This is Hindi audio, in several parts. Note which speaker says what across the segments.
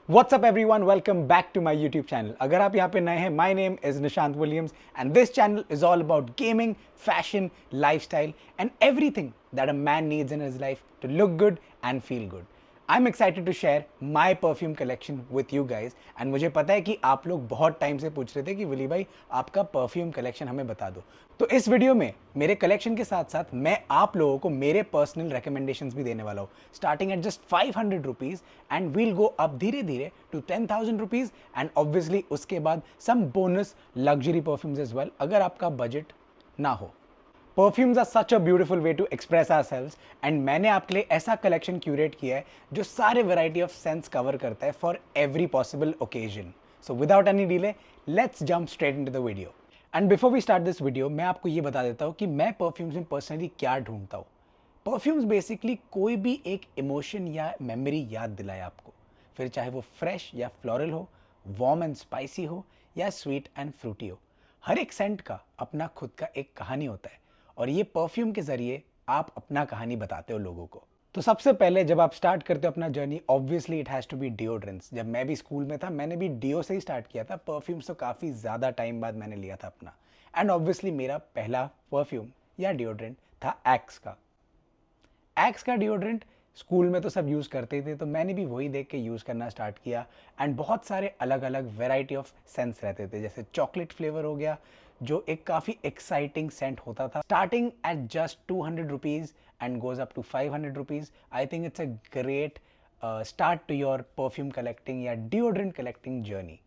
Speaker 1: What's up everyone, welcome back to my YouTube channel. अगर आप यहाँ पे नए हैं, my name is Nishant Williams and this channel is all about gaming, fashion, lifestyle and everything that a man needs in his life to look good and feel good. I'm excited to share my perfume collection with you guys and मुझे पता है कि आप लोग बहुत टाइम से पूछ रहे थे कि विली भाई आपका परफ्यूम कलेक्शन हमें बता दो। तो इस वीडियो में मेरे कलेक्शन के साथ साथ मैं आप लोगों को मेरे पर्सनल रिकमेंडेशंस भी देने वाला हूँ, starting at just 500 rupees and we'll go up धीरे धीरे टू 10,000 रुपीज एंड ऑब्वियसली उसके बाद some bonus luxury perfumes as well अगर आपका बजट ना हो। Perfumes are such a beautiful way to express ourselves and मैंने आपके लिए ऐसा कलेक्शन क्यूरेट किया है जो सारे वैरायटी ऑफ सेंस कवर करता है for every possible occasion. So without any delay let's jump straight into the video. And before we start this video मैं आपको ये बता देता हूँ कि मैं परफ्यूम्स में पर्सनली क्या ढूंढता हूँ। परफ्यूम्स बेसिकली कोई भी एक इमोशन या मेमोरी याद दिलाए आपको, फिर चाहे वो फ्रेश या फ्लोरल हो, वार्म एंड स्पाइसी हो या स्वीट एंड फ्रूटी हो। हर एक सेंट का अपना खुद का एक कहानी होता है और ये परफ्यूम के जरिए आप अपना कहानी बताते हो लोगों को। तो सबसे पहले जब आप स्टार्ट करते हो अपना journey, obviously it has to be deodorants. जब मैं भी स्कूल में था मैंने भी डिओ से ही स्टार्ट किया था। परफ्यूम्स तो काफ़ी ज़्यादा टाइम बाद मैंने लिया था अपना, एंड ऑब्वियसली मेरा पहला परफ्यूम या डिओड्रेंट था एक्स का। एक्स का डिओड्रेंट स्कूल में तो सब यूज़ करते थे, तो मैंने भी वही देख के यूज़ करना स्टार्ट किया। एंड बहुत सारे अलग अलग वेराइटी ऑफ सेंट्स रहते थे, जैसे चॉकलेट फ्लेवर हो गया जो एक काफ़ी एक्साइटिंग सेंट होता था, starting at just 200 rupees and goes up to 500 rupees. I think it's a great start to your perfume collecting या डिओड्रेंट कलेक्टिंग जर्नी।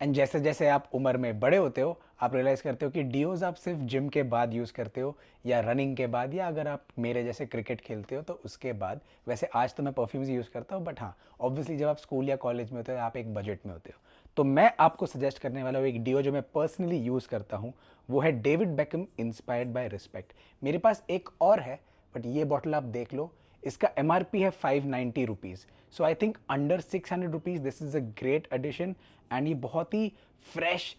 Speaker 1: एंड जैसे जैसे आप उम्र में बड़े होते हो आप रियलाइज़ करते हो कि डिओज आप सिर्फ जिम के बाद यूज़ करते हो या रनिंग के बाद, या अगर आप मेरे जैसे क्रिकेट खेलते हो तो उसके बाद। वैसे आज तो मैं परफ्यूम्स यूज़ करता हूँ, बट हाँ ऑब्वियसली जब आप स्कूल या कॉलेज में होते हो आप एक बजट में होते हो। तो मैं आपको सजेस्ट करने वाला हूँ एक डिओ जो मैं पर्सनली यूज़ करता हूँ, वो है David become inspired by respect. मेरे पास एक और है बट ये बॉटल आप देख लो, इसका MRP है 590 rupees. So I think under 600 rupees this is a great addition. And ये बहुत ही फ्रेश,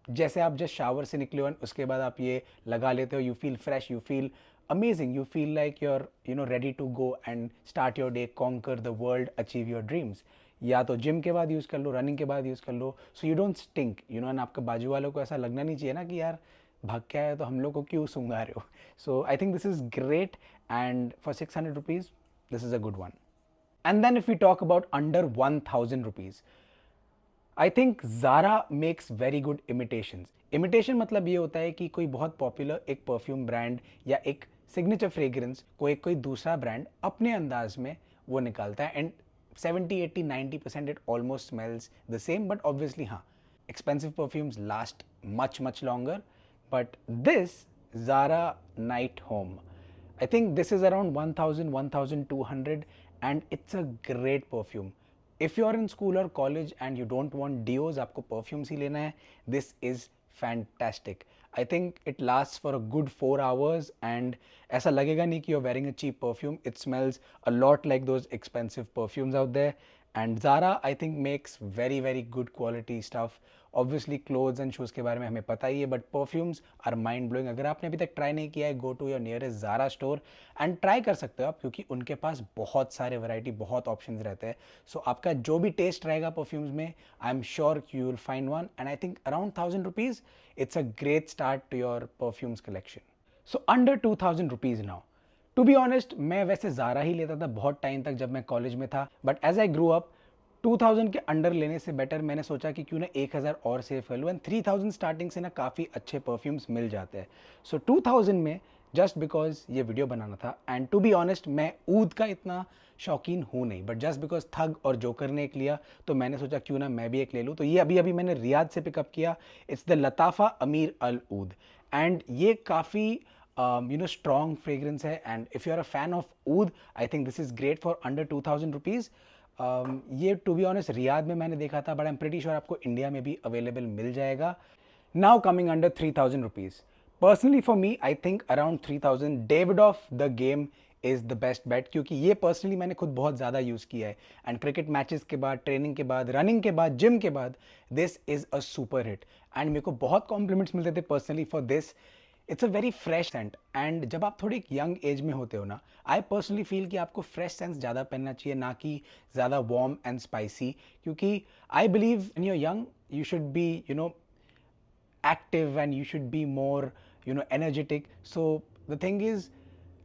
Speaker 1: जैसे आप जस्ट शावर से निकले हो उसके बाद आप ये लगा लेते हो, you feel fresh, you feel amazing, you feel like you're ready to go and start your day, conquer the world, achieve your dreams. या तो जिम के बाद यूज़ कर लो, रनिंग के बाद यूज़ कर लो, so you don't stink, and आपके बाजू वालों को ऐसा लगना नहीं चाहिए ना कि यार भाग के आए तो हम लोग को क्यों सूंघा रहे हो। So I think this is great and for 600 rupees this is a good one. And then if we talk about under 1000 rupees, I think Zara makes very good imitations. Imitation मतलब ये होता है कि कोई बहुत पॉपुलर एक परफ्यूम ब्रांड या एक सिग्नेचर फ्रेग्रेंस कोई दूसरा ब्रांड अपने अंदाज में वो निकालता है, and 70, 80, 90% it almost smells the same, but obviously हाँ expensive perfumes last much longer, but this Zara Night Home, I think this is around 1000, 1200 and it's a great perfume. If you are in school or college and you don't want deos, आपको perfumes ही लेना है, this is fantastic. I think it lasts for a good 4 hours and ऐसा लगेगा नहीं कि you're wearing a cheap perfume. It smells a lot like those expensive perfumes out there. And Zara I think makes very good quality stuff. Obviously clothes and shoes के बारे में हमें पता ही है, but perfumes are mind blowing. अगर आपने अभी तक ट्राई नहीं किया है, go to your nearest Zara store and try कर सकते हो आप, क्योंकि उनके पास बहुत सारे वैरायटी, बहुत ऑप्शंस रहते हैं। सो आपका जो भी टेस्ट रहेगा परफ्यूम्स में, I am sure you will find one, and I think around 1000 rupees it's a great start to your perfumes collection. So under 2000 rupees now, to be honest मैं वैसे ज़ारा ही लेता था बहुत टाइम तक जब मैं कॉलेज में था, but as I grow up 2000 के अंडर लेने से बेटर मैंने सोचा कि क्यों ना 1000 और सेव कर लूँ, एंड 3000 स्टार्टिंग से ना काफ़ी अच्छे परफ्यूम्स मिल जाते हैं। सो 2000 में जस्ट बिकॉज ये वीडियो बनाना था, एंड टू बी ऑनेस्ट मैं ऊद का इतना शौकीन हूँ नहीं, बट जस्ट बिकॉज थग और जोकर ने एक लिया तो मैंने सोचा क्यों ना मैं भी एक ले लूँ। तो ये अभी मैंने रियाद से पिकअप किया, इट्स द लताफ़ा अमीर अल ऊद, एंड ये काफ़ी स्ट्रॉन्ग फ्रेग्रेंस है, and if you are a fan of oud I think this is great for under 2000 rupees. ये टू बी ऑनेस्ट रियाद में मैंने देखा था, but I am pretty sure आपको इंडिया में भी अवेलेबल मिल जाएगा। Now coming under 3000 rupees, personally for me I think around 3000 Davidoff the game is the best bet, क्योंकि ये पर्सनली मैंने खुद बहुत ज़्यादा यूज़ किया है, एंड क्रिकेट मैचेस के बाद, ट्रेनिंग के बाद, रनिंग के बाद, जिम के बाद this is a super hit, and मेरे को बहुत कॉम्प्लीमेंट्स मिलते थे personally for this. It's a very fresh scent, and जब आप थोड़ी यंग एज में होते हो ना, आई पर्सनली फील कि आपको फ्रेश सेंस ज़्यादा पहनना चाहिए, ना कि ज़्यादा वार्म एंड स्पाइसी, क्योंकि I believe in your young you should be active and you should be more energetic. So the thing is,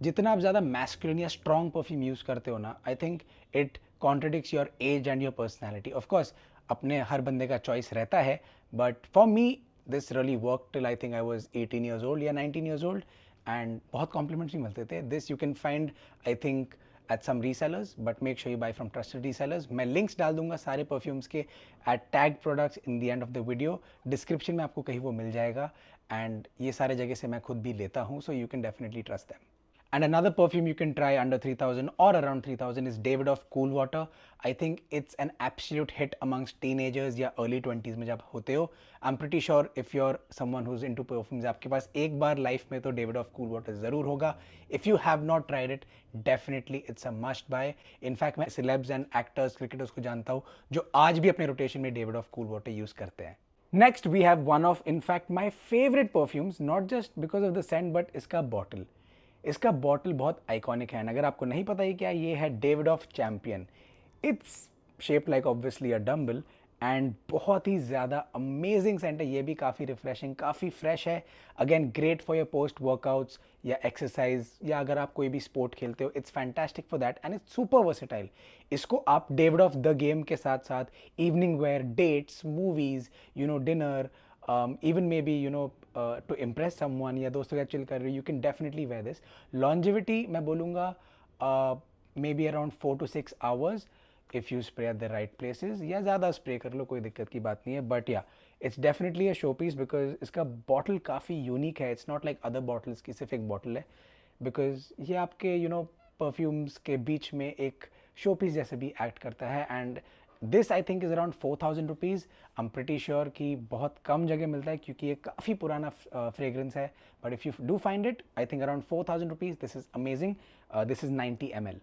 Speaker 1: जितना आप ज़्यादा masculine या strong perfume यूज़ करते हो ना, I think it contradicts your age and your personality. Of course अपने हर बंदे का choice रहता है, but for me this really worked till I think I was 18 years old या 19 years old, and बहुत compliments भी मिलते थे. This you can find I think at some resellers, but make sure you buy from trusted resellers. मैं links डाल दूंगा सारे perfumes के at tagged products in the end of the video. Description में आपको कहीं वो मिल जाएगा, and ये सारे जगह से मैं खुद भी लेता हूँ, so you can definitely trust them. And another perfume you can try under 3000 or around 3000 is Davidoff Cool Water. I think it's an absolute hit amongst teenagers या early 20s में जब होते हो. I'm pretty sure if you're someone who's into perfumes, आपके पास एक बार लाइफ में तो Davidoff Cool Water ज़रूर होगा. If you have not tried it, definitely it's a must buy. In fact मैं celebs and actors, cricketers को जानता हूँ जो आज भी अपने rotation में Davidoff Cool Water use करते हैं. Next we have one of in fact my favorite perfumes, not just because of the scent but इसका bottle. इसका बॉटल बहुत आइकॉनिक है, अगर आपको नहीं पता ही क्या, ये है Davidoff champion. Its shape like obviously a dumbbell, and बहुत ही ज़्यादा अमेजिंग सेंट है. ये भी काफ़ी रिफ्रेशिंग, काफ़ी फ्रेश है. Again great for your post workouts या एक्सरसाइज, या अगर आप कोई भी स्पोर्ट खेलते हो, it's fantastic for that and it's super versatile. इसको आप डेविडॉफ द गेम के साथ साथ evening wear, dates, movies, dinner, even maybe to impress someone या दोस्तों के साथ चिल कर रहे हो, you can definitely wear this. Longevity मैं बोलूँगा maybe around 4 to 6 hours if you spray at the right places, या ज़्यादा स्प्रे कर लो, कोई दिक्कत की बात नहीं है. But yeah it's definitely a show piece because इसका बॉटल काफ़ी यूनिक है. It's not like other bottles की सिर्फ एक बॉटल है, बिकॉज ये आपके परफ्यूम्स के बीच में एक शो पीस जैसे भी एक्ट करता है. And this I think is around 4000 rupees. I am pretty sure कि बहुत कम जगह मिलता है क्योंकि ये काफ़ी पुराना फ्रेग्रेंस है. But if you do find it, I think around 4000 rupees. This is amazing. This is 90 ml.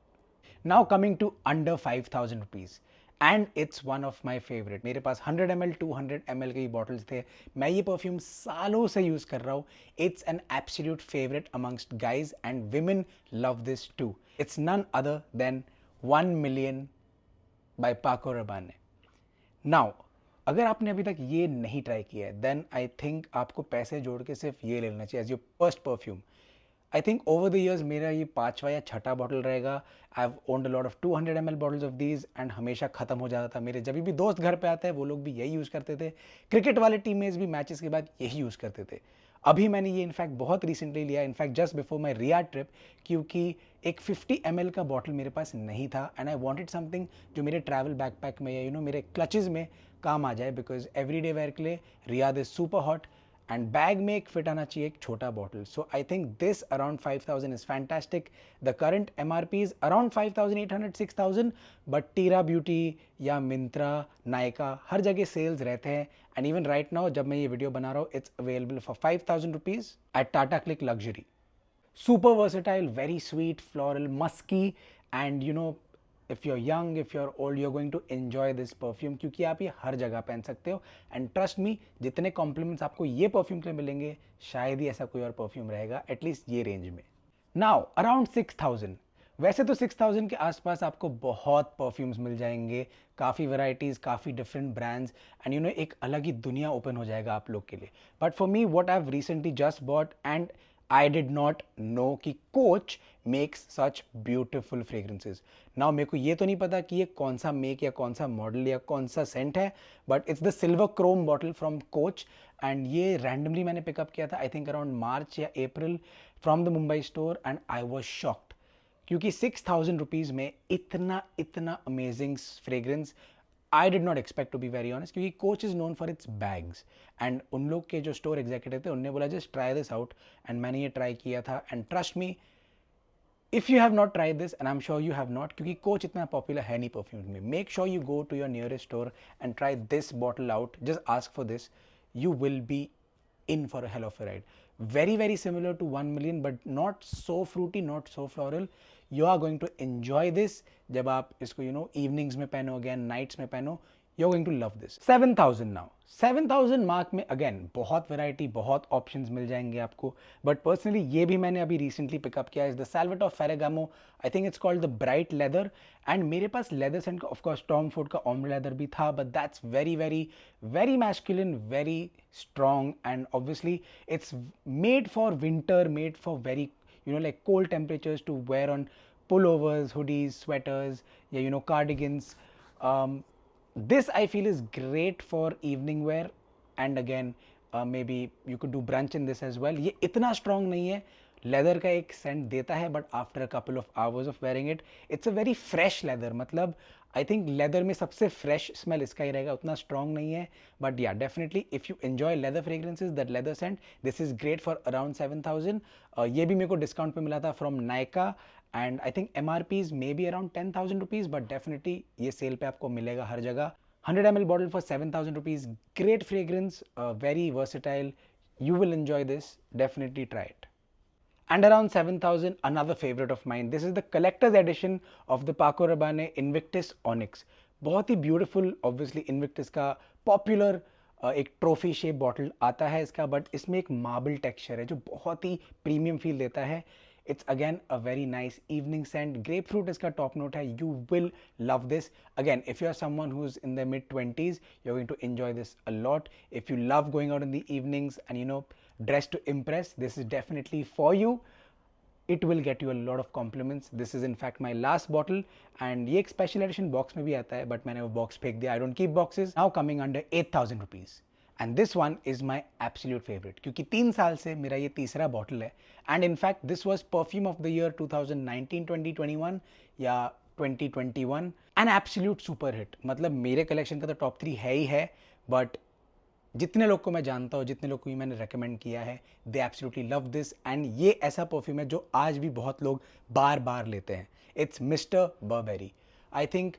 Speaker 1: Now coming to under 5000 rupees, and it's one of my favourite. मेरे पास 100 ml 200 ml के बॉटल्स थे. मैं ये परफ्यूम सालों से यूज़ कर रहा हूँ. It's an absolute favourite amongst guys and women love this too. It's none other than 1 million by Paco Rabanne. Now अगर आपने अभी तक ये नहीं ट्राई किया है, देन आई थिंक आपको पैसे जोड़ के सिर्फ ये ले लेना चाहिए as your first perfume. I think over the years मेरा ये 5वां या 6ठा बॉटल रहेगा. I have owned a lot of 200 ml bottles of these, and हमेशा ख़त्म हो जाता था. मेरे जब भी दोस्त घर पे आते हैं वो लोग भी यही यूज़ करते थे. क्रिकेट वाले टीममेट्स भी मैचेस के बाद यही यूज़ करते थे. अभी मैंने ये इनफैक्ट बहुत रिसेंटली लिया, in fact just before my Riyadh trip, क्योंकि एक 50 ml का बॉटल मेरे पास नहीं था, एंड आई वांटेड समथिंग जो मेरे ट्रैवल बैकपैक में या मेरे क्लचेज में काम आ जाए, बिकॉज एवरीडे वेयर के लिए Riyadh is super hot, and bag में एक फिट आना चाहिए एक छोटा bottle. So I think this around 5000 is fantastic. The current MRP is around 5800 6000, but टीरा beauty या मिंत्रा, नायका, हर जगह सेल्स रहते हैं. एंड इवन राइट नाउ जब मैं ये वीडियो बना रहा हूँ, it's available for 5000 rupees at Tata Cliq Luxury. Super versatile, very sweet, floral, musky, and if you're young, if you're old, you're going to enjoy this perfume क्योंकि आप ये हर जगह पहन सकते हो. एंड ट्रस्ट मी, जितने कॉम्प्लीमेंट्स आपको ये परफ्यूम के लिए मिलेंगे, शायद ही ऐसा कोई और परफ्यूम रहेगा, एटलीस्ट ये रेंज में. Now around 6000. वैसे तो 6000 के आसपास आपको बहुत परफ्यूम्स मिल जाएंगे, काफ़ी वैरायटीज़, काफ़ी डिफरेंट ब्रांड्स, एंड एक अलग ही दुनिया ओपन हो जाएगा आप लोग के लिए. But for me what I have recently just bought, and I did not know कि Coach makes such beautiful fragrances. Now मेरे को ये तो नहीं पता कि ये कौन सा मेक या कौन सा मॉडल या कौन सा सेंट है, but it's the silver chrome bottle from Coach, and ये रैंडमली मैंने पिकअप किया था आई थिंक अराउंड मार्च या April from the Mumbai store, and I was shocked क्योंकि 6000 रुपीज़ में इतना amazing fragrance I did not expect, to be very honest, क्योंकि Coach is known for its bags, and उन लोग के जो स्टोर एग्जीक्यूटिव थे उन्होंने बोला just try this out, and मैंने ये ट्राई किया था. And trust me, if you have not try this, and I am sure you have not, क्योंकि Coach इतना पॉपुलर है नहीं परफ्यूम में, make sure you go to your nearest store and try this bottle out. Just ask for this, you will be in for a hell of a ride. Very similar to 1 million, but not so fruity, not so floral. You are going to enjoy this. जब आप इसको evenings में पहनोगे and nights में पहनो, you're going to love this. 7,000 now. 7,000 mark में अगेन बहुत वैरायटी, बहुत ऑप्शंस मिल जाएंगे आपको, बट पर्सनली ये भी मैंने अभी रिसेंटली पिकअप किया, is the Salvatore Ferragamo. I think it's called the bright leather. And मेरे पास लेदर सेंट का ऑफकोर्स टॉम फोर्ड का ऑम्bre लेदर भी था, but that's very very very masculine, very strong, and obviously it's made for winter, made for very like cold temperatures to wear on pullovers, hoodies, sweaters, yeah, cardigans. This I feel is great for evening wear, and again maybe you could do brunch in this as well. ये इतना strong नहीं है, लेदर का एक सेंट देता है, but after a couple of hours of wearing it it's a very fresh leather. मतलब आई थिंक लेदर में सबसे फ्रेश स्मेल इसका ही रहेगा, उतना स्ट्रॉन्ग नहीं है, बट या definitely if you enjoy leather fragrances, that leather scent, this is great for around 7,000. ये भी मेरे को डिस्काउंट पे मिला था from Nykaa, and I think MRPs may be around 10,000 rupees, but definitely ये सेल पे आपको मिलेगा हर जगह. 100 ml bottle for 7,000 rupees. Great fragrance, very versatile. You will enjoy this. Definitely try it. And around 7,000, another favorite of mine. This is the collector's edition of the Paco Rabanne Invictus Onyx. बहुत ही beautiful, obviously Invictus का popular एक ट्रॉफी शेप बॉटल आता है इसका, बट इसमें एक मार्बल टेक्सचर है जो बहुत ही प्रीमियम फील देता है. It's again a very nice evening scent. Grapefruit इसका top note है. You will love this. Again, if you're someone who's in their mid-20s, you're going to enjoy this a lot. If you love going out in the evenings and dress to impress, this is definitely for you. It will get you a lot of compliments. This is in fact my last bottle, and ये एक special edition box में भी आता है, but मैंने वो box फेंक दिया. I don't keep boxes. Now coming under 8,000 rupees. And this one is my absolute favourite, क्योंकि 3 साल से मेरा ये तीसरा बॉटल है. And in fact this was perfume of the year 2019, 2021 या 2021, एन एब्सोल्यूट सुपर हिट. मतलब मेरे कलेक्शन का तो टॉप 3 है ही है, बट जितने लोग को मैं जानता हूँ, जितने लोग को मैंने रेकमेंड किया है, दे एब्सोल्युटली लव दिस. एंड ये ऐसा परफ्यूम है जो आज भी बहुत लोग बार बार लेते हैं. It's mister Burberry. I think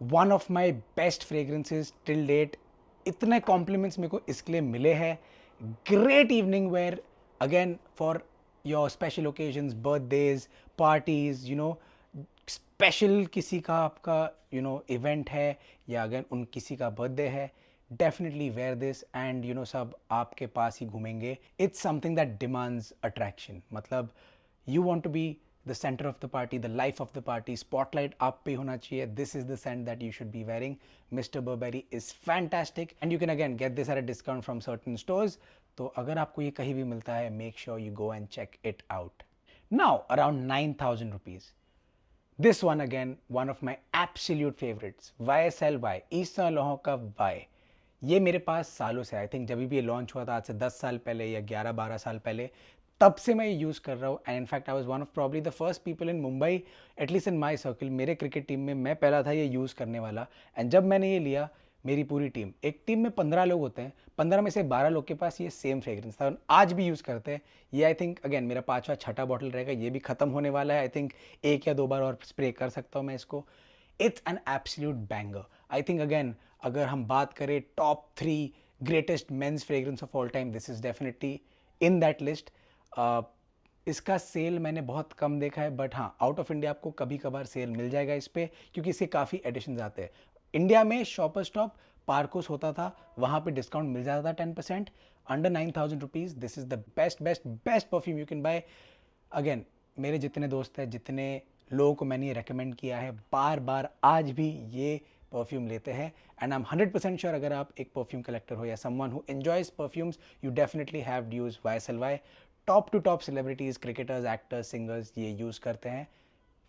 Speaker 1: one of my best fragrances till date. इतने कॉम्प्लीमेंट्स मेरे को इसके लिए मिले हैं. Great evening wear, again for your special occasions, birthdays, parties, special किसी का आपका इवेंट है, या अगेन उन किसी का बर्थडे है, डेफिनेटली वेयर दिस एंड सब आपके पास ही घूमेंगे. It's something that demands attraction. मतलब you want to be the center of the party, the life of the party, spotlight आप पे होना चाहिए. This is the scent that you should be wearing. Mr. Burberry is fantastic, and you can again get this at a discount from certain stores. तो अगर आपको ये कहीं भी मिलता है, make sure you go and check it out. Now around 9,000 rupees. This one again, one of my absolute favorites. YSL Yves Saint Laurent का Y. ये मेरे पास सालों से, आई थिंक जब भी ये लॉन्च हुआ था आज से 10 साल पहले या 11-12 साल पहले, तब से मैं ये यूज़ कर रहा हूँ. And in fact I was one of probably the first people in Mumbai, at least in my circle, मेरे क्रिकेट टीम में मैं पहला था ये यूज़ करने वाला. एंड जब मैंने ये लिया, मेरी पूरी टीम, एक टीम में 15 लोग होते हैं, 15 में से 12 लोग के पास ये सेम फ्रेग्रेंस था, आज भी यूज़ करते हैं. ये आई थिंक अगेन मेरा 5वां 6ठा बॉटल रहेगा, ये भी ख़त्म होने वाला है. आई थिंक 1 या 2 बार और स्प्रे कर सकता हूँ मैं इसको. It's an absolute banger. I think again अगर हम बात करें top 3 greatest men's fragrance of all time, this is definitely in that list. इसका सेल मैंने बहुत कम देखा है, बट हाँ, आउट ऑफ इंडिया आपको कभी कभार सेल मिल जाएगा इस पर, क्योंकि इसके काफ़ी एडिशंस आते हैं. इंडिया में शॉपर स्टॉप, पार्कोस होता था, वहाँ पे डिस्काउंट मिल जाता था 10%. Under 9,000 rupees, this is the best best best perfume you can buy. Again मेरे जितने दोस्त हैं, जितने लोगों को मैंने ये रेकमेंड किया है, बार बार आज भी ये परफ्यूम लेते हैं. एंड आई एम 100% श्योर अगर आप एक परफ्यूम कलेक्टर हो या someone who enjoys perfumes, you definitely have use YSL. Top to top celebrities, cricketers, actors, singers ये यूज़ करते हैं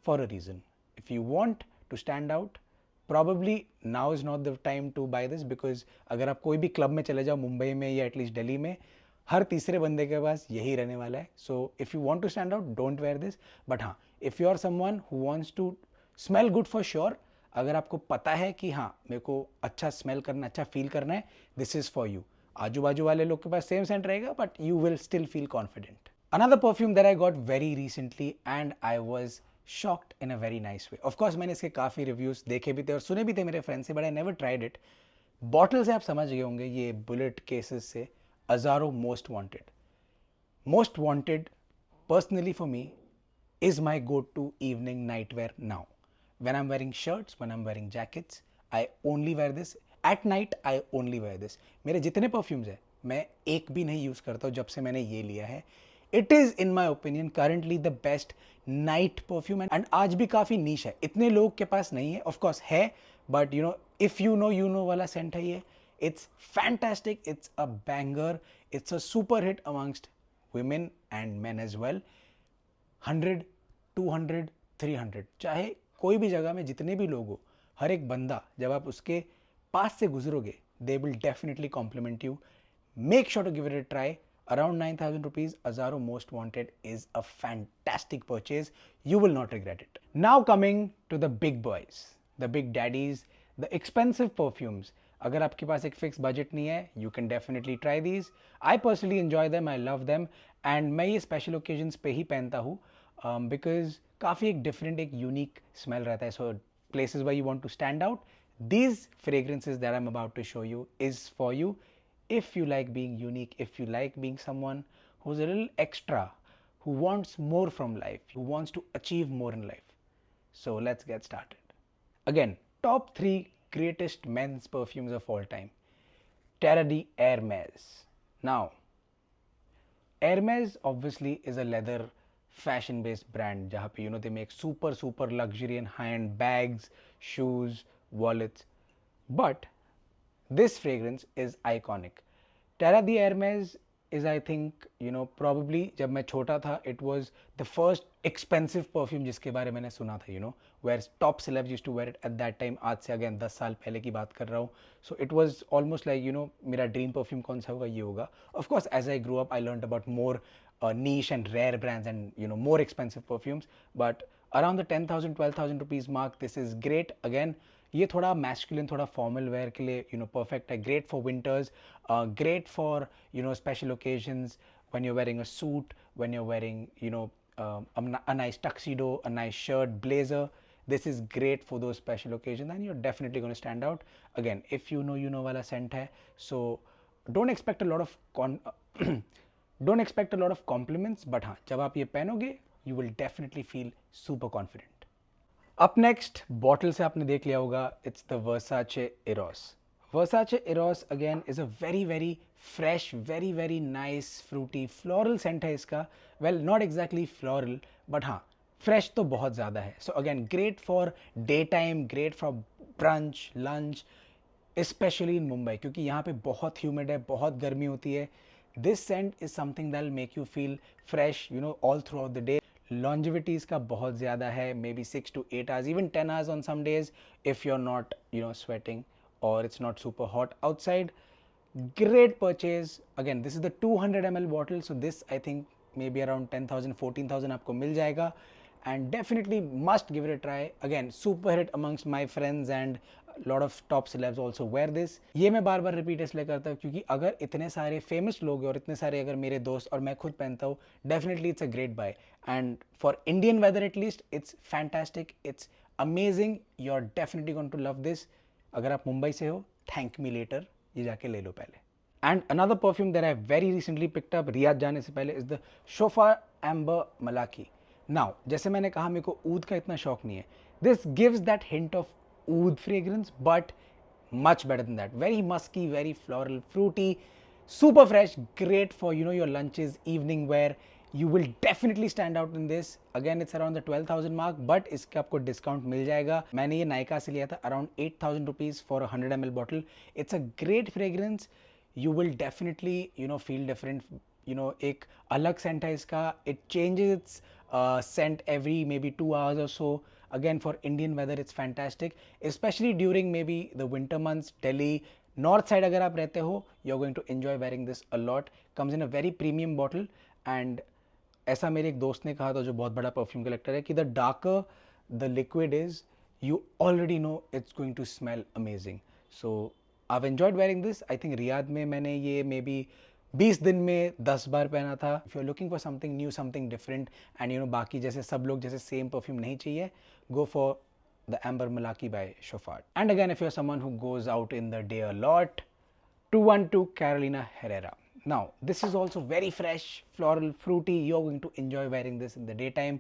Speaker 1: for a reason. If you want to stand out, probably now is not the time to buy this, because अगर आप कोई भी क्लब में चले जाओ मुंबई में या एटलीस्ट दिल्ली में, हर तीसरे बंदे के पास यही रहने वाला है. So if you want to stand out, don't wear this. But हाँ, if you are someone who wants to smell good for sure, अगर आपको पता है कि हाँ मेरे को अच्छा स्मेल करना, अच्छा फील करना है, दिस इज़ फॉर यू. आजू बाजू वाले लोग के पास सेम सेंट रहेगा, but you will still feel confident. Another perfume that I got very recently and I was shocked in a very nice way. Of course मैंने इसके काफ़ी रिव्यूज़ देखे भी थे और सुने भी थे मेरे फ्रेंड से, but I never tried it. Bottle से आप समझ गए होंगे, ये बुलेट केसेस से Azzaro most wanted. Most wanted personally for me is my go to evening night wear now. When I'm wearing shirts, when I'm wearing jackets, I only wear this at night, I only wear this. मेरे जितने परफ्यूम्स है मैं एक भी नहीं यूज़ करता हूँ जब से मैंने ये लिया है. It is in my opinion currently the best night perfume. And आज भी काफ़ी नीश है, इतने लोग के पास नहीं है. ऑफकोर्स है, but you know if you know वाला सेंट है ये. It's fantastic, it's a banger, it's a super hit amongst women and men as well. 100, 200, 300, चाहे कोई भी जगह में जितने भी लोग हो, हर एक बंदा जब आप उसके पास से गुजरोगे, they will definitely compliment you. Make sure to give it a try. Around 9,000 rupees, Azaro Most Wanted is a fantastic purchase. You will not regret it. Now coming to the big boys, the big daddies, the expensive perfumes. अगर आपके पास एक फिक्स बजट नहीं है, you can definitely try these. I personally enjoy them, I love them, and मैं ये स्पेशल ओकेजन्स पे ही पहनता हूँ बिकॉज काफ़ी एक डिफरेंट, एक यूनिक स्मेल रहता है. सो places where you want to stand out, these fragrances that I'm about to show you is for you. If you like being unique, if you like being someone who's a little extra, who wants more from life, who wants to achieve more in life. So let's get started. Again, top 3 greatest men's perfumes of all time. Terra de Hermes. Now, Hermes obviously is a leather fashion based brand जहाँ पे they make super luxury and high end bags, shoes, wallets. But this fragrance is iconic. Terra de Hermes is, I think, probably जब मैं छोटा था, it was the first expensive perfume जिसके बारे मैंने सुना था, where top celebs used to wear it at that time. आज से again 10 साल पहले की बात कर रहा हूँ. So it was almost like, मेरा dream perfume कौन सा होगा, ये होगा. Of course, as I grew up, I learned about more niche and rare brands and, more expensive perfumes. But around the 10,000, 12,000 rupees mark, this is great. Again, ये थोड़ा मैस्कुलिन, थोड़ा फॉर्मल वेयर के लिए परफेक्ट है. Great for winters, great for special occasions, when you wearing a suit, when you wearing a nice tuxedo, a nice shirt, blazer. This is great for those special occasions and you're definitely going to stand out. Again, if you know wala scent hai, so don't expect a lot of don't expect a lot of compliments, but हाँ, जब आप ये पहनोगे, you will definitely feel super confident. Up next, bottle से आपने देख लिया होगा, it's the Versace Eros. Versace Eros again is a very fresh, very nice, fruity, floral scent है इसका. Well, not exactly floral, but हाँ, fresh तो बहुत ज़्यादा है. So again, great for daytime, great for brunch, lunch, especially in Mumbai, क्योंकि यहाँ पे बहुत humid है, बहुत गर्मी होती है. This scent is something that will make you feel fresh, all throughout the day. Longevity इसका बहुत ज़्यादा है, maybe 6 to 8 hours, even 10 hours on some days if you're not sweating or it's not super hot outside. Great purchase. Again, this is the 200 ml bottle, so this I think maybe around 10,000, 14,000 आपको मिल जाएगा, and definitely must give it a try. Again, super hit amongst my friends and lot of top celebs also wear this. ये मैं बार बार रिपीट इसलिए करता हूँ क्योंकि अगर इतने सारे फेमस लोग हैं और इतने सारे अगर मेरे दोस्त और मैं खुद पहनता हूँ, definitely it's a great buy. And for Indian weather at least it's fantastic, it's amazing. You are definitely going to love this. अगर आप मुंबई से हो, थैंक मी लेटर, ये जाके ले लो पहले. And another perfume that I very recently picked up Riyadh जाने से पहले is the sofa amber Malachi. Now, जैसे मैंने कहा, मेरे को ऊद का इतना शौक नहीं है. This gives that hint of oud fragrance, but much better than that. Very musky, very floral, fruity, super fresh, great for your lunches, evening wear. You will definitely stand out in this. Again, it's around the 12,000 mark, but इसका आपको डिस्काउंट मिल जाएगा. मैंने ये नायका से लिया था, around 8,000 rupees for a 100 ml bottle. It's a great fragrance. You will definitely feel different. एक अलग scent है इसका. It changes its scent every maybe 2 hours or so. Again, for Indian weather, it's fantastic, especially during maybe the winter months. Delhi, north side अगर आप रहते हो, you're going to enjoy wearing this a lot. Comes in a very premium bottle, and ऐसा मेरे एक दोस्त ने कहा था जो बहुत बड़ा परफ्यूम कलेक्टर है कि the darker the liquid is, you already know it's going to smell amazing. So I've enjoyed wearing this. I think Riyadh में मैंने ये maybe 20 दिन में 10 बार पहना था. If you are looking for something new, something different, and बाकी जैसे सब लोग जैसे सेम परफ्यूम नहीं चाहिए, go for the Amber Malaki by Chopard. And again, if you're someone who goes out in the day a lot, 212 Carolina Herrera. Now, this is also very fresh, floral, fruity. You're going to enjoy wearing this in the daytime.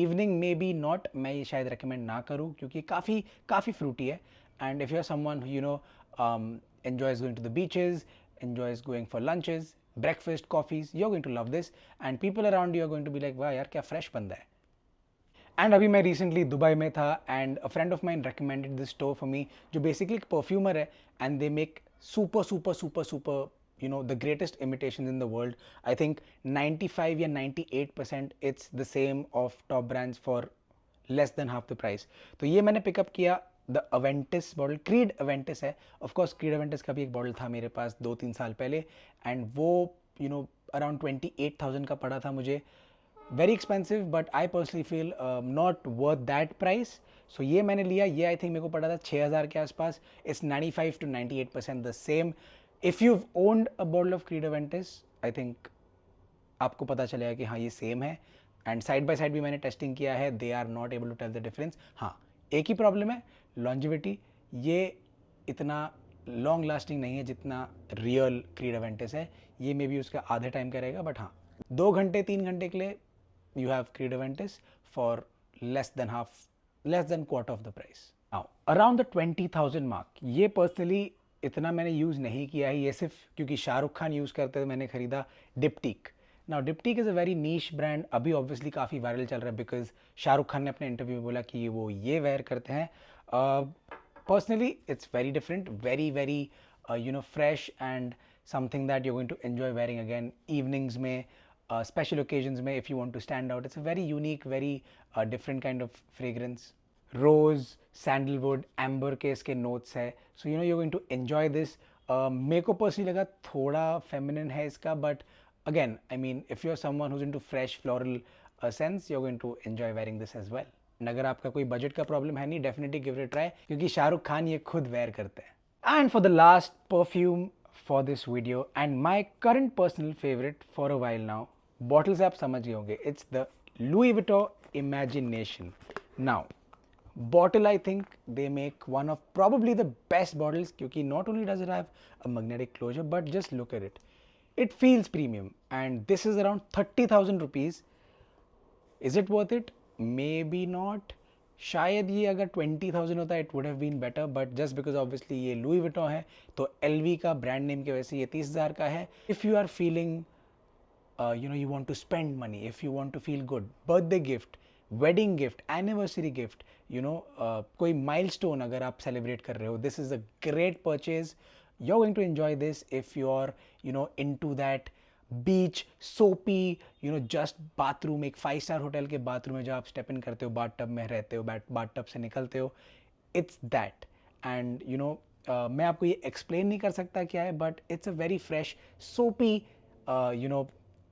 Speaker 1: Evening maybe not. मैं ये शायद recommend ना करूँ क्योंकि काफ़ी fruity है. and if you're someone who enjoys going to the beaches, enjoys going for lunches, breakfast, coffees, you're going to love this, and people around you are going to be like, वाह यार क्या fresh बंदा है. एंड अभी मैं रिसेंटली दुबई में था and a friend of mine recommended this store for me, जो बेसिकली एक परफ्यूमर है and they make super super super super the greatest imitations in the world. I think 95 या 98% it's the same of top brands for less than half the price. तो ये मैंने पिकअप किया द अवेंटिस बॉटल, क्रीड अवेंटिस है. ऑफ कोर्स क्रीड अवेंटिस का भी एक बॉटल था मेरे पास 2-3 साल पहले एंड वो अराउंड 28,000 का पड़ा था मुझे. Very expensive but I personally feel not worth that price. So ये मैंने लिया, ये आई थिंक मेरे को पड़ा था 6,000 के आसपास. It's 95 to 98% the same. If you owned a bottle of Creed Aventus, I think आपको पता चलेगा कि हाँ ये सेम है. एंड साइड बाय साइड भी मैंने टेस्टिंग किया है, they are not able to tell the difference. हाँ एक ही प्रॉब्लम है, लॉन्जिविटी. ये इतना लॉन्ग लास्टिंग नहीं है जितना रियल क्रीड अवेंटिस है. ये मे भी उसका आधे टाइम का रहेगा, बट हाँ 2 घंटे 3 घंटे के लिए you have Creed Aventis for less than quarter of the price. Now around the 20,000 mark, ये personally इतना मैंने यूज़ नहीं किया है, ये सिर्फ क्योंकि शाहरुख खान यूज़ करते थे मैंने खरीदा Diptyque. Now Diptyque is a very niche brand, अभी ऑब्वियसली काफ़ी वायरल चल रहा है बिकॉज शाहरुख खान ने अपने इंटरव्यू में बोला कि वो ये वेयर करते हैं. Personally it's very different, very very fresh and something that you going to enjoy wearing again evenings में, special occasions में if you want to stand out. It's a very unique, very different kind of fragrance. Rose, sandalwood, amber के इसके notes है. So you're going to enjoy this. मेरे को personally लगा थोड़ा feminine है इसका, but again I mean if you're someone who's into fresh floral scents, you're going to enjoy wearing this as well. And अगर आपका कोई budget का problem है नहीं, definitely give it a try क्योंकि शाहरुख खान ये खुद wear करते हैं. And for the last perfume for this video and my current personal favorite for a while now, bottle से आप समझ गए होंगे, it's the Louis Vuitton Imagination. Now bottle I think they make one of probably the best bottles क्योंकि not only does it have a magnetic closure but just look at it, it feels premium and this is around 30,000 rupees. Is it worth it? Maybe not. शायद ये अगर 20,000 होता है it would have been better, but just because obviously ये लुई विटॉन है तो LV का ब्रांड नेम की वजह से ये 30,000 का है. If you are feeling you want to spend money, if you want to feel good, birthday gift, wedding gift, anniversary gift, कोई milestone अगर आप celebrate कर रहे हो, this is a great purchase. You're going to enjoy this if you're into that beach soapy just bathroom, एक 5-star होटल के बाथरूम में जब आप स्टेप इन करते हो, बाथ टब में रहते हो, बाथ टब से निकलते हो, it's that. and मैं आपको ये एक्सप्लेन नहीं कर सकता क्या है, but it's a very fresh soapy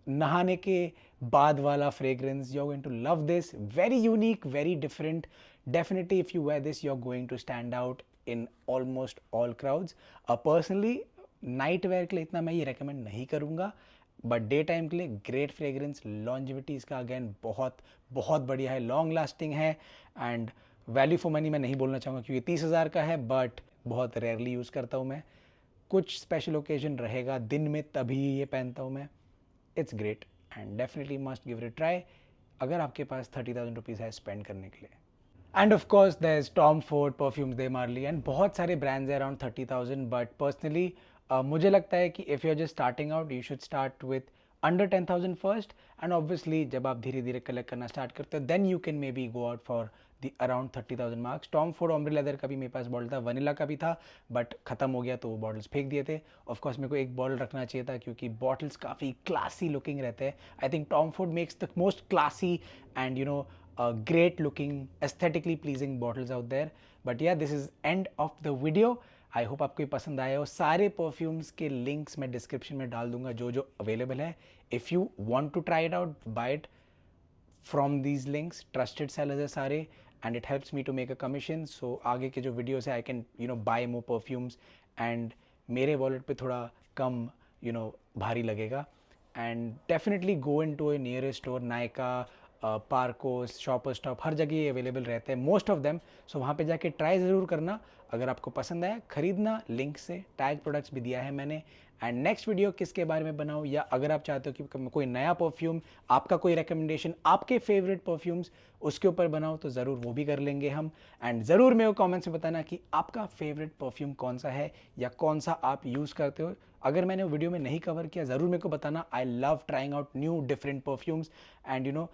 Speaker 1: नहाने के बाद वाला fragrance. You are going to love this, very unique, very different. Definitely if you wear this you are going to stand out in almost all crowds. Personally night wear के लिए इतना मैं ये रेकमेंड नहीं करूँगा, बट डे टाइम के लिए ग्रेट फ्रेग्रेंस. लॉन्जिविटी इसका अगेन बहुत बहुत बढ़िया है, लॉन्ग लास्टिंग है एंड वैल्यू फॉर मनी मैं नहीं बोलना चाहूँगा क्योंकि 30,000 का है, बट बहुत रेयरली यूज़ करता हूँ मैं. कुछ स्पेशल ओकेजन रहेगा दिन में तभी ये पहनता हूँ मैं. It's great and definitely must give it try अगर आपके पास 30,000 रुपीज़ है स्पेंड करने के लिए. And of course there is Tom Ford, Parfums de Marly and बहुत सारे ब्रांड्स हैं अराउंड 30,000. बट पर्सनली मुझे लगता है कि if you are just starting out you should start with under 10,000 first and obviously जब आप धीरे धीरे कलेक्ट करना स्टार्ट करते हो then you can maybe go out for the around 30,000 marks. Tom Ford Ombre Leather का भी मेरे पास बॉटल था, वनीला का भी था बट ख़त्म हो गया तो वो बॉटल्स फेंक दिए थे. ऑफ कोर्स मेरे को एक बॉटल रखना चाहिए था क्योंकि बॉटल्स काफ़ी क्लासी लुकिंग रहते हैं. I think Tom Ford makes the most classy and great looking, aesthetically pleasing bottles out there. But yeah, this is end of the video. I hope आपको ये पसंद आया हो. सारे परफ्यूम्स के लिंक्स मैं डिस्क्रिप्शन में डाल दूंगा जो जो अवेलेबल है. If you want to try it out, buy it from these links. Trusted sellers है सारे and it helps me to make a commission. So आगे के जो वीडियोस है I can buy more perfumes and मेरे वॉलेट पे थोड़ा कम भारी लगेगा. And definitely go in to a nearest store, Nykaa, Parcos, Shoppers Stop, हर जगह ये अवेलेबल रहते हैं मोस्ट ऑफ देम. सो वहाँ पे जाके ट्राई ज़रूर करना. अगर आपको पसंद आया खरीदना, लिंक से टैग प्रोडक्ट्स भी दिया है मैंने. एंड नेक्स्ट वीडियो किसके बारे में बनाऊँ, या अगर आप चाहते हो कि कोई नया परफ्यूम, आपका कोई रिकमेंडेशन, आपके फेवरेट परफ्यूम्स उसके ऊपर बनाओ, तो ज़रूर वो भी कर लेंगे हम. एंड ज़रूर मेरे को कॉमेंट्स में बताना कि आपका फेवरेट परफ्यूम कौन सा है या कौन सा आप यूज़ करते हो. अगर मैंने वीडियो में नहीं कवर किया ज़रूर मेरे को बताना. I love trying out new different perfumes. And you know,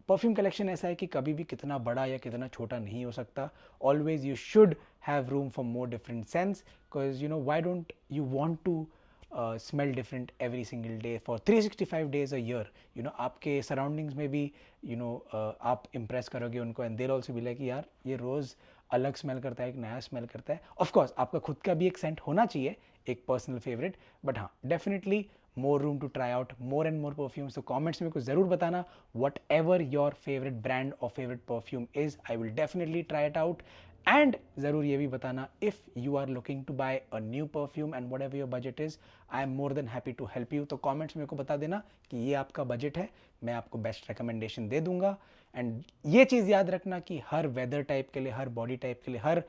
Speaker 1: perfume collection ऐसा है कि कभी भी कितना बड़ा या कितना छोटा नहीं हो सकता. Always you should have room for more different scents, because you know why don't you want to smell different every single day for 365 days a year. You know, आपके सराउंडिंग्स में भी यू नो आप इम्प्रेस करोगे उनको, and there also be like यार ये रोज़ अलग स्मेल करता है, एक नया स्मेल करता है. ऑफकोर्स आपका खुद का भी एक सेंट होना चाहिए, एक पर्सनल फेवरेट, बट हाँ definitely more room to try out more and more perfumes. So comments में कुछ ज़रूर बताना whatever your favorite brand or favorite perfume is. I will definitely try it out. And ज़रूर ये भी बताना if you are looking to buy a new perfume and whatever your budget is, I am more than happy to help you. तो comments में को बता देना कि ये आपका बजट है, मैं आपको बेस्ट रिकमेंडेशन दे दूंगा. एंड ये चीज़ याद रखना कि हर वेदर टाइप के लिए, हर बॉडी टाइप के लिए, हर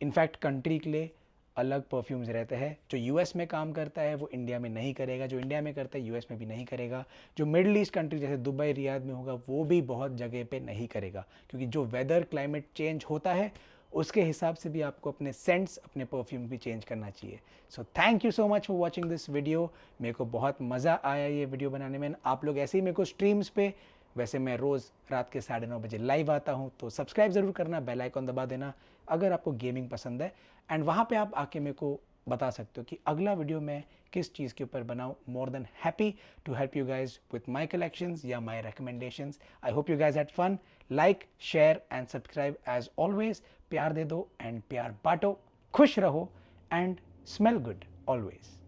Speaker 1: इनफैक्ट कंट्री के लिए अलग परफ्यूम्स रहते हैं. जो यूएस में काम करता है वो इंडिया में नहीं करेगा, जो इंडिया में करता है यूएस में भी नहीं करेगा, जो मिडिल ईस्ट कंट्री जैसे दुबई, रियाद में होगा वो भी बहुत जगह पे नहीं करेगा. क्योंकि जो वेदर क्लाइमेट चेंज होता है उसके हिसाब से भी आपको अपने सेंट्स, अपने परफ्यूम भी चेंज करना चाहिए. So thank you so much for watching this video. मेरे को बहुत मज़ा आया ये वीडियो बनाने में. आप लोग ऐसे ही मेरे को स्ट्रीम्स पे, वैसे मैं रोज़ रात के 9:30 बजे लाइव आता हूँ, तो सब्सक्राइब ज़रूर करना, बेल आइकॉन दबा देना अगर आपको गेमिंग पसंद है. एंड वहाँ पे आप आके मेरे को बता सकते हो कि अगला वीडियो मैं किस चीज़ के ऊपर बनाऊँ. More than happy to help you guys with my collections या my recommendations. I hope you guys had fun. Like, share and subscribe as always. प्यार दे दो एंड प्यार बांटो. खुश रहो एंड स्मेल गुड ऑलवेज.